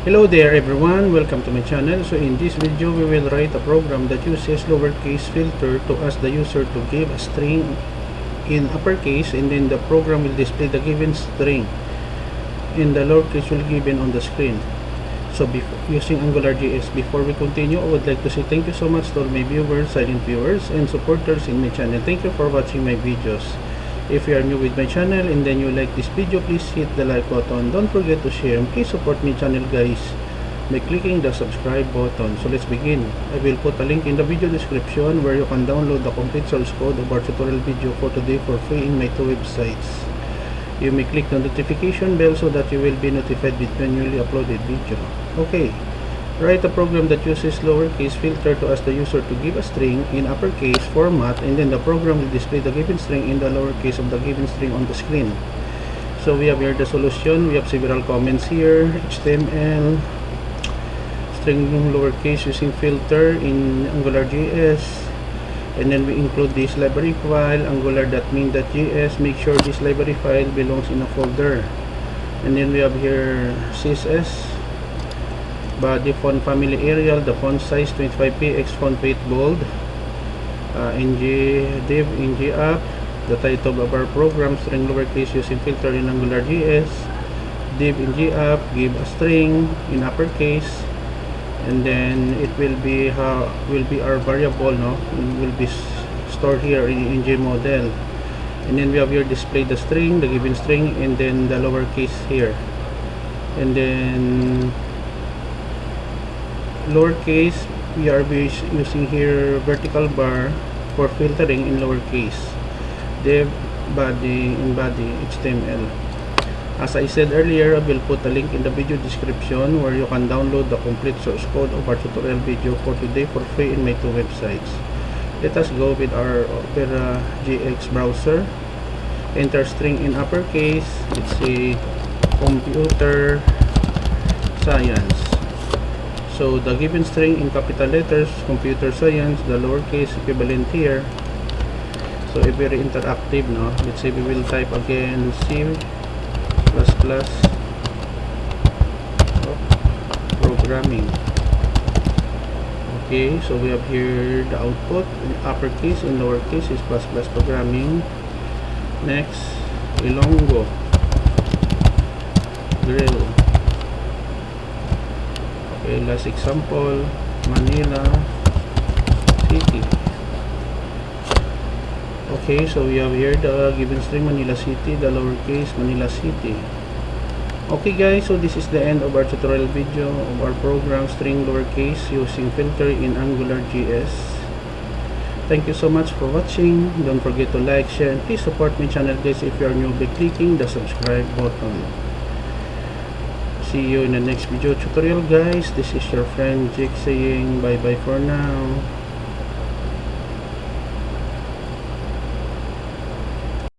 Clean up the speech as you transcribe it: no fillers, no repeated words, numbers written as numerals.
Hello there everyone, welcome to my channel. So in this video we will write a program that uses lowercase filter to ask the user to give a string in uppercase, and then the program will display the given string and the lowercase will be given on the screen. So using AngularJS, before we continue, I would like to say thank you so much to all my viewers, silent viewers and supporters in my channel. Thank you for watching my videos. If you are new with my channel and then you like this video, please hit the like button. Don't forget to share and please support my channel guys by clicking the subscribe button. So let's begin. I will put a link in the video description where you can download the complete source code of our tutorial video for today for free in my two websites. You may click the notification bell so that you will be notified with my newly uploaded video. Okay. Write a program that uses lowercase filter to ask the user to give a string in uppercase format, and then the program will display the given string in the lowercase of the given string on the screen. So we have here the solution. We have several comments here. HTML, string lowercase using filter in AngularJS, and then we include this library file angular.main.js. Make sure this library file belongs in a folder. And then we have here CSS, body font family Arial, the font size 25px, font weight bold, div app, the title of our program, string lowercase using filter in AngularJS, div app, give a string in uppercase, and then it will be our variable, it will be stored here in model. And then we have here display the string, the given string, and then the lowercase here, and then lowercase we are using here vertical bar for filtering in lowercase, div body in body HTML. As I said earlier, I will put a link in the video description where you can download the complete source code of our tutorial video for today for free in my two websites. Let us go with our Opera GX browser. Enter string in uppercase. Let's say computer science. So the given string in capital letters, computer science, the lowercase equivalent here. So a very interactive, let's say we will type again C++ programming. Okay, so we have here the output in uppercase and lowercase is ++ programming. Next, Ilonggo, grill. Okay, last example, Manila City. Okay, so we have here the given string Manila City, the lowercase Manila City. Okay guys, so this is the end of our tutorial video of our program string lowercase using filter in AngularJS. Thank you so much for watching. Don't forget to like, share, and please support my channel guys if you are new by clicking the subscribe button. See you in the next video tutorial guys. This is your friend Jake saying bye bye for now.